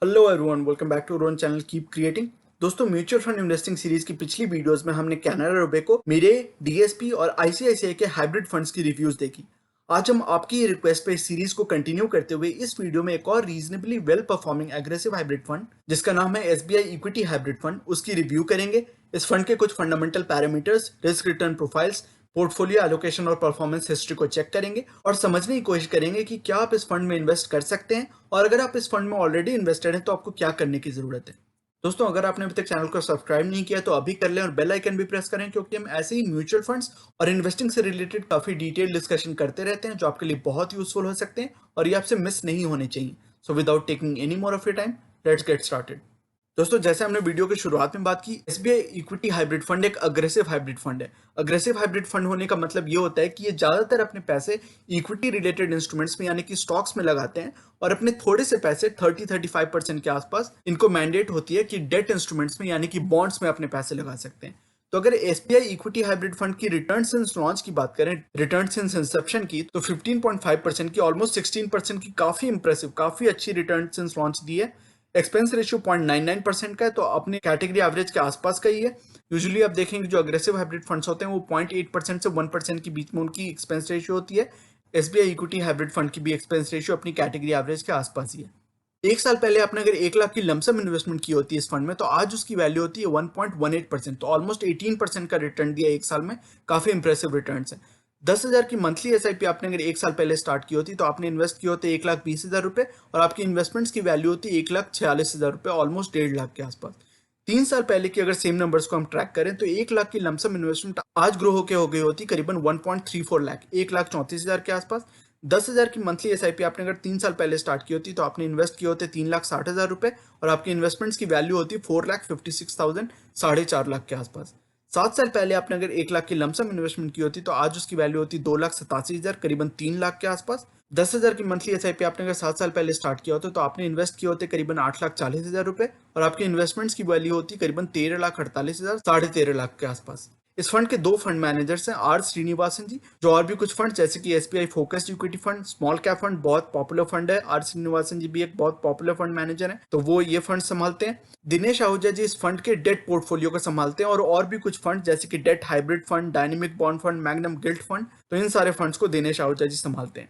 Hello everyone, welcome back to Ron channel keep creating. दोस्तों, mutual fund investing series की पिछली videos में हमने कैनरा रोबेको, मिरे, डीएसपी और आईसीआईसीआई के हाइब्रिड फंड्स की रिव्यूज देखी। आज हम आपकी रिक्वेस्ट पे इस सीरीज को कंटिन्यू करते हुए इस वीडियो में एक और reasonably well performing aggressive hybrid fund जिसका नाम है एसबीआई इक्विटी हाइब्रिड फंड, उसकी रिव्यू करेंगे। इस फंड के कुछ fundamental parameters, risk return profiles, portfolio allocation और परफॉर्मेंस हिस्ट्री को चेक करेंगे और समझने की कोशिश करेंगे कि क्या आप इस फंड में इन्वेस्ट कर सकते हैं और अगर आप इस फंड में ऑलरेडी इन्वेस्टेड हैं तो आपको क्या करने की जरूरत है। दोस्तों, अगर आपने अभी तक चैनल को सब्सक्राइब नहीं किया तो अभी कर लें और बेल आइकन भी प्रेस करें, क्योंकि हम ऐसे ही म्यूचुअल फंड्स और इन्वेस्टिंग से रिलेटेड काफी डिटेल डिस्कशन करते रहते हैं जो आपके लिए बहुत यूजफुल हो सकते हैं और ये आपसे मिस नहीं होने चाहिए। So without taking any more of your time, let's get started. दोस्तों, जैसे हमने वीडियो की शुरुआत में बात की, एसबीआई इक्विटी हाइब्रिड फंड एक अग्रेसिव हाइब्रिड फंड है। अग्रेसिव हाइब्रिड फंड होने का मतलब ये होता है कि ये ज्यादातर अपने पैसे इक्विटी रिलेटेड इंस्ट्रूमेंट्स में यानी कि स्टॉक्स में लगाते हैं और अपने थोड़े से पैसे 30-35% के आसपास इनको मैंडेट होती है कि डेट इंस्ट्रूमेंट्स में यानी कि बॉन्ड्स में अपने पैसे लगा सकते हैं। तो अगर एसबीआई इक्विटी हाइब्रिड फंड की रिटर्न सिंस लॉन्च की बात करें, रिटर्न सिंस इंसेप्शन की, तो 15.5% की ऑलमोस्ट 16% की काफी इंप्रेसिव, काफी अच्छी रिटर्न सिंस लॉन्च दी है। एक्सपेंस रेशियो 0.99% का है, तो अपने कैटेगरी एवरेज के आसपास का ही है। यूजुअली आप देखेंगे जो अग्रेसिव हाइब्रिड फंड्स होते हैं वो 0.8% से 1% के बीच में उनकी एक्सपेंस रेशियो होती है। एसबीआई इक्विटी हाइब्रिड फंड की भी एक्सपेंस रेशियो अपनी कैटेगरी एवरेज के आसपास ही है। एक साल पहले आपने अगर 1 लाख की लमसम इन्वेस्टमेंट की होती है इस फंड में, तो आज उसकी वैल्यू होती है 1.18%, तो ऑलमोस्ट 18% का रिटर्न दिया एक साल में। काफी इंप्रेसिव रिटर्न है। 10,000 की मंथली एसआईपी आपने अगर एक साल पहले स्टार्ट की होती तो आपने इन्वेस्ट किए होते 1,20,000 रुपए और आपकी इन्वेस्टमेंट्स की वैल्यू होती 1,46,000 रुपए, ऑलमोस्ट 1.5 लाख के आसपास। 3 साल पहले की अगर सेम नंबर्स को हम ट्रैक करें तो 1 लाख की लमसम इन्वेस्टमेंट आज ग्रो होकर हो गई होती करीबन 1.34 लाख, 1,34,000 के आसपास। 10,000 की मंथली एसआईपी आपने अगर 3 साल पहले स्टार्ट की होती तो आपने इन्वेस्ट किए होते 3,60,000 रुपए और आपकी इन्वेस्टमेंट्स की वैल्यू होती 4,56,000, 4.5 लाख के आसपास। 7 साल पहले आपने अगर 1 लाख की लमसम इन्वेस्टमेंट की होती तो आज उसकी वैल्यू होती 2,87,000, करीबन 3 लाख के आसपास। 10,000 की मंथली एसआईपी आपने अगर 7 साल पहले स्टार्ट किया होता तो आपने इन्वेस्ट किए होते करीबन 8,40,000 रुपए और आपकी इन्वेस्टमेंट्स की वैल्यू होती करीबन 13,48,000, 13.5 लाख के आसपास। इस फंड के दो फंड मैनेजर्स हैं, आर श्रीनिवासन जी, जो और भी कुछ फंड जैसे कि SBI focused equity fund, small cap fund बहुत पॉपुलर फंड है। आर श्रीनिवासन जी भी एक बहुत पॉपुलर फंड मैनेजर है, तो वो ये फंड संभालते हैं। दिनेश आहूजा जी इस फंड के डेट पोर्टफोलियो को संभालते हैं और भी कुछ फंड जैसे कि debt hybrid fund, dynamic bond fund, magnum gilt fund, तो इन सारे फंड्स को दिनेश आहूजा जी संभालते हैं।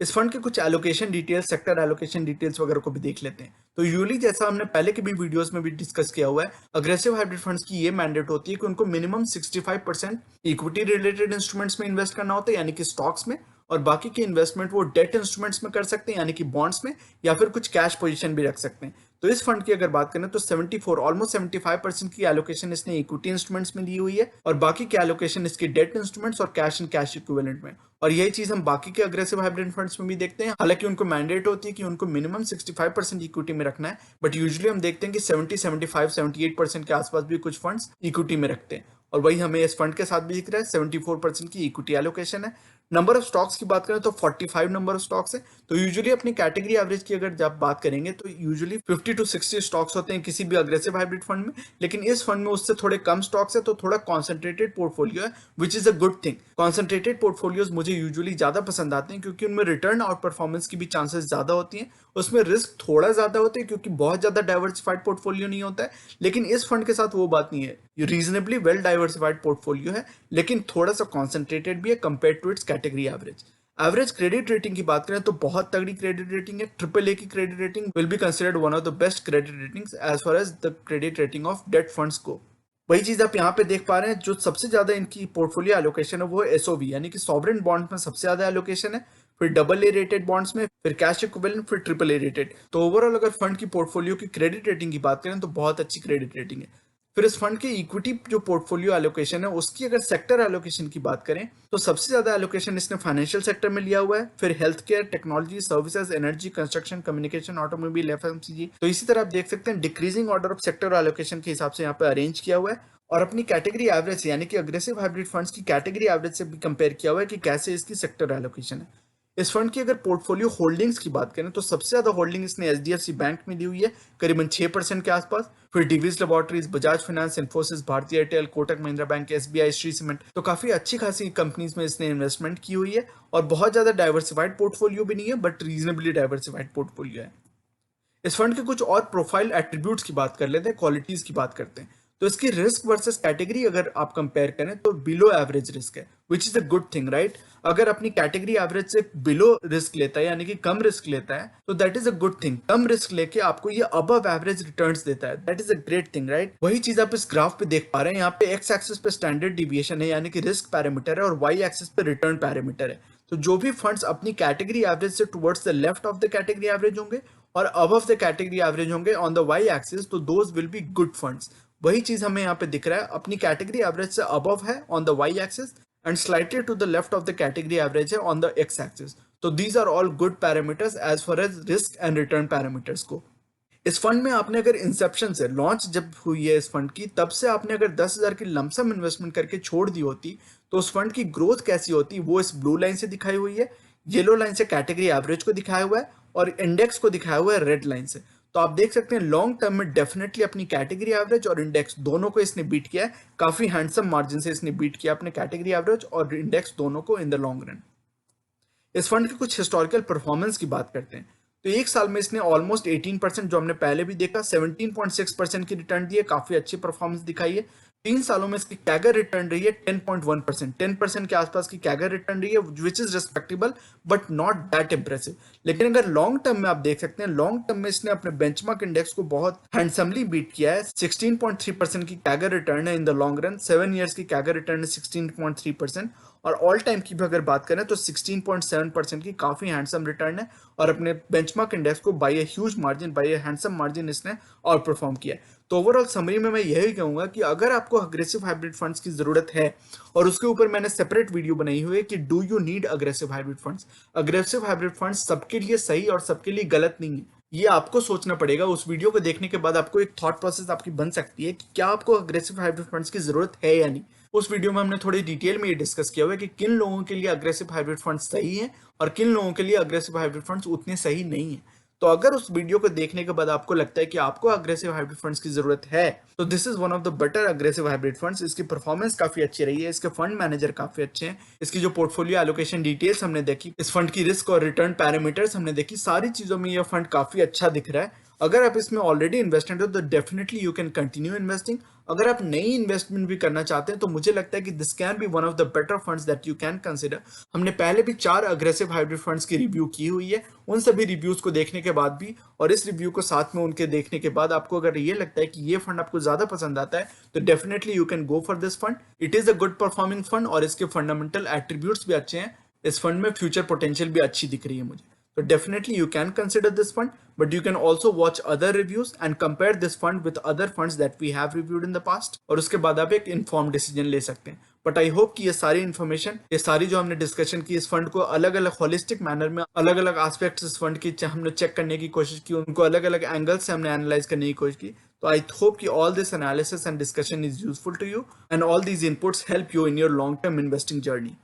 इस फंड के कुछ allocation details, sector allocation details वगैरह को भी देख लेते हैं। तो यूजली जैसा हमने पहले के भी वीडियोस में भी डिस्कस किया हुआ है, अग्रेसिव हाइब्रिड फंड्स की ये मैंडेट होती है कि उनको मिनिमम 65% इक्विटी रिलेटेड इंस्ट्रूमेंट्स में इन्वेस्ट करना होता है यानी कि स्टॉक्स में, और बाकी की इन्वेस्टमेंट वो डेट इंस्ट्रूमेंट्स में कर सकते हैं यानी कि बॉन्ड्स में, या फिर कुछ कैश पोजीशन भी रख सकते हैं। तो इस फंड की अगर बात करें तो 74 ऑलमोस्ट 75% की एलोकेशन इसने इक्विटी इंस्ट्रूमेंट्स में दी हुई है और बाकी की एलोकेशन इसकी डेट इंस्ट्रूमेंट्स और कैश एंड कैश इक्विवेलेंट में। और यही चीज हम बाकी के अग्रेसिव हाइब्रिड फंड्स में भी देखते हैं। हालांकि उनको मैंडेट होती है कि उनको मिनिमम 65% इक्विटी में रखना है, बट यूजुअली हम देखते हैं कि 70, 75, 78% के आसपास भी कुछ फंड्स इक्विटी में रखते हैं। और वही हमें इस फंड के साथ भी दिख रहा है, 74% की इक्विटी एलोकेशन है। नंबर ऑफ स्टॉक्स की बात करें तो 45 नंबर ऑफ स्टॉक्स है। तो यूजुअली अपनी कैटेगरी एवरेज की अगर जब बात करेंगे तो यूजुअली 50 to 60 स्टॉक्स होते हैं किसी भी अग्रेसिव हाइब्रिड फंड में, लेकिन इस फंड में उससे थोड़े कम स्टॉक्स है, तो थोड़ा कॉन्सेंट्रेटेड पोर्टफोलियो है, which is a good thing. Concentrated portfolios मुझे यूजुअली ज्यादा पसंद आते हैं क्योंकि उनमें रिटर्न और परफॉर्मेंस की भी चांसेस ज्यादा होती हैं, उसमें रिस्क थोड़ा ज्यादा होते हैं क्योंकि बहुत ज्यादा डाइवर्सिफाइड पोर्टफोलियो नहीं होता है। लेकिन इस फंड के साथ वो बात नहीं है, ये रीजनेबली वेल डाइवर्सिफाइड पोर्टफोलियो है, लेकिन थोड़ा सा कॉन्सेंट्रेटेड भी है compare to its category average. Average credit rating की बात करें तो बहुत तगड़ी क्रेडिट रेटिंग है। ट्रिपल ए की credit rating will be considered one of the best credit ratings as far as the credit rating of debt funds को। वही चीज आप यहाँ पे देख पा रहे हैं, जो सबसे ज्यादा इनकी पोर्टफोलियो एलोकेशन है वो एसओवी यानी कि सॉवरेन बॉन्ड में सबसे ज्यादा एलोकेशन है, फिर डबल ए रेटेड बॉन्ड्स में, फिर कैश इक्विवेलेंट, फिर ट्रिपल ए रेटेड। तो ओवरऑल अगर फंड की पोर्टफोलियो की क्रेडिट रेटिंग की बात करें तो बहुत अच्छी क्रेडिट रेटिंग है। फिर इस फंड के इक्विटी जो पोर्टफोलियो एलोकेशन है उसकी अगर सेक्टर एलोकेशन की बात करें तो सबसे ज्यादा एलोकेशन इसने फाइनेंशियल सेक्टर में लिया हुआ है, फिर health care, technology services, energy, construction, communication, automobile, FMCG. तो इसी तरह आप देख सकते हैं decreasing order of sector allocation के हिसाब से यहाँ पे अरेंज किया हुआ है और अपनी कैटेगरी एवरेज यानी कि अग्रेसिव हाइब्रिड फंड्स की कैटेगरी एवरेज से भी कंपेयर किया हुआ है कि कैसे इसकी सेक्टर एलोकेशन है। इस फंड की अगर पोर्टफोलियो होल्डिंग्स की बात करें तो सबसे ज्यादा होल्डिंग इसने एचडीएफसी बैंक में दी हुई है, करीबन 6% के आसपास। फिर डिवीज लेबोरेटरीज, बजाज फाइनेंस, इन्फोसिस, भारतीय Airtel, Kotak Mahindra bank, SBI, Shri cement, तो काफी अच्छी खासी कंपनीज में इसने इन्वेस्टमेंट की हुई है और बहुत ज्यादा डाइवर्सिफाइड पोर्टफोलियो भी नहीं है, बट रीजनेबली डाइवर्सिफाइड पोर्टफोलियो है। इस फंड के कुछ और प्रोफाइल एट्रीब्यूट्स की बात कर लेते हैं, क्वालिटीज की बात करते हैं। तो इसकी रिस्क वर्सेस कैटेगरी अगर आप कंपेयर करें तो बिलो एवरेज रिस्क है, which is a good thing, right. अगर अपनी कैटेगरी एवरेज से बिलो रिस्क लेता है यानी कि कम रिस्क लेता है तो that is a good thing. Come risk लेके आपको ये अबव एवरेज रिटर्न्स देता है, that is a great thing, right. वही चीज आप इस ग्राफ पे देख पा रहे हैं, यहाँ पे एक्स एक्सिस पे स्टैंडर्ड डिविएशन है यानी कि रिस्क पैरामीटर है और वाई एक्सिस पे रिटर्न पैरामीटर है। तो जो भी फंड्स अपनी कैटेगरी एवरेज से towards the left of the category average होंगे और अबव द कैटेगरी एवरेज होंगे ऑन द वाई एक्सिस, तो those will be good funds. वही चीज हमें यहाँ पे दिख रहा है, अपनी कैटेगरी एवरेज से अबव है on the Y axis and slightly to the left of the category average है ऑन द एक्स एक्सिस। तो these are all good parameters as far as risk and return parameters को। इस fund में आपने अगर Inception से launch जब हुई है इस फंड की, तब से आपने अगर 10,000 की लमसम इन्वेस्टमेंट करके छोड़ दी होती तो उस फंड की ग्रोथ कैसी होती वो इस ब्लू लाइन से दिखाई हुई है, येलो लाइन से कैटेगरी एवरेज को दिखाया हुआ है और इंडेक्स को दिखाया हुआ है रेड लाइन से। तो आप देख सकते हैं लॉन्ग टर्म में डेफिनेटली अपनी कैटेगरी एवरेज और इंडेक्स दोनों को इसने बीट किया है, काफी हैंडसम मार्जिन से इसने बीट किया अपने कैटेगरी एवरेज और इंडेक्स दोनों को इन द लॉन्ग रन। इस फंड की कुछ हिस्टोरिकल परफॉर्मेंस की बात करते हैं तो एक साल में इसने ऑलमोस्ट 18%, जो हमने पहले भी देखा, 17.6% की रिटर्न दी है, काफी अच्छी परफॉर्मेंस दिखाई है। 3 सालों में इसकी कैगर रिटर्न रही है 10.1%, 10% के आसपास की कैगर रिटर्न रही है, which is respectable but not that impressive. लेकिन अगर लॉन्ग टर्म में आप देख सकते हैं, लॉन्ग टर्म में इसने अपने बेंचमार्क इंडेक्स को बहुत हैंडसमली बीट किया है। 16.3% की कैगर रिटर्न है in the long run, 7 years की कैगर रिटर्न है 16.3%, और ऑल टाइम की भी अगर बात करें तो 16.7% की काफी हैंडसम रिटर्न है और अपने बेंचमार्क इंडेक्स को by a huge margin, by a handsome margin इसने आउट परफॉर्म किया है। तो ओवरऑल समरी में मैं यही कहूंगा कि अगर आपको अग्रेसिव हाइब्रिड फंड्स की जरूरत है, और उसके ऊपर मैंने सेपरेट वीडियो बनाई हुई है कि do you need aggressive hybrid funds, aggressive hybrid funds सबके लिए सही और सबके लिए गलत नहीं है, ये आपको सोचना पड़ेगा। उस वीडियो को देखने के बाद आपको एक थॉट प्रोसेस आपकी बन सकती है कि क्या आपको अग्रेसिव हाइब्रिड फंड्स की जरूरत है या नहीं। उस वीडियो में हमने थोड़ी डिटेल में ये डिस्कस किया हुआ है कि किन लोगों के लिए अग्रेसिव हाइब्रिड फंड्स सही है और किन लोगों के लिए अग्रेसिव हाइब्रिड फंड्स उतने सही नहीं है। तो अगर उस वीडियो को देखने के बाद आपको लगता है कि आपको अग्रेसिव हाइब्रिड फंड्स की जरूरत है, तो this is one of the better aggressive hybrid funds. इसकी परफॉर्मेंस काफी अच्छी रही है, इसके फंड मैनेजर काफी अच्छे हैं, इसकी जो पोर्टफोलियो एलोकेशन डिटेल्स हमने देखी, इस फंड की रिस्क और रिटर्न पैरामीटर्स हमने देखी, सारी चीजों में यह फंड काफी अच्छा दिख रहा है। अगर आप इसमें ऑलरेडी इन्वेस्टेड हो तो definitely you can continue investing. अगर आप नई इन्वेस्टमेंट भी करना चाहते हैं तो मुझे लगता है कि this can be one of the better funds that you can consider. हमने पहले भी 4 अग्रेसिव हाइब्रिड फंड्स की रिव्यू की हुई है, उन सभी रिव्यूज को देखने के बाद भी और इस रिव्यू को साथ में उनके देखने के बाद आपको अगर ये लगता है कि ये फंड आपको ज्यादा पसंद आता है तो definitely you can go for this fund. It is a good performing fund और इसके फंडामेंटल एट्रीब्यूट्स भी अच्छे हैं, इस फंड में फ्यूचर पोटेंशियल भी अच्छी दिख रही है मुझे। So definitely you can consider this fund, but you can also watch other reviews and compare this fund with other funds that we have reviewed in the past, और उसके बाद आप एक informed decision ले सकते हैं। बट आई होप कि ये सारी इन्फॉर्मेशन, ये सारी जो हमने डिस्कशन की इस फंड को अलग अलग होलिस्टिक मैनर में, अलग अलग एस्पेक्ट्स इस फंड की हमने चेक करने की कोशिश की, उनको अलग अलग एंगल से हमने एनालाइज करने की कोशिश की। तो आई होप कि all this analysis and discussion is useful to you and all these inputs help you in your long term investing journey.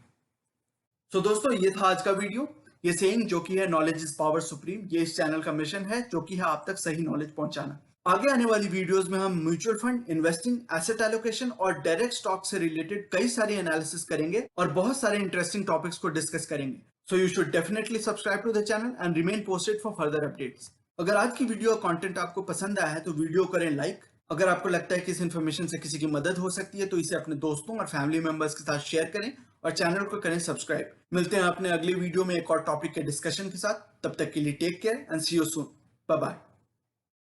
तो दोस्तों ये था आज का वीडियो। ये सेइंग जो कि है नॉलेज इज पावर सुप्रीम, ये इस चैनल का मिशन है जो कि है आप तक सही नॉलेज पहुंचाना। आगे आने वाली वीडियोस में हम mutual fund, investing, asset allocation और डायरेक्ट स्टॉक से रिलेटेड कई सारी एनालिसिस करेंगे और बहुत सारे इंटरेस्टिंग टॉपिक्स को डिस्कस करेंगे। So you should definitely subscribe to the channel and remain posted for further updates. अगर आज की वीडियो कंटेंट आपको पसंद आया है तो वीडियो करें लाइक। अगर आपको लगता है कि इस इन्फॉर्मेशन से किसी की मदद हो सकती है तो इसे अपने दोस्तों और फैमिली मेंबर्स के साथ शेयर करें और चैनल को करें सब्सक्राइब। मिलते हैं अपने अगले वीडियो में एक और टॉपिक के डिस्कशन के साथ। तब तक के लिए take care and see you soon. Bye bye.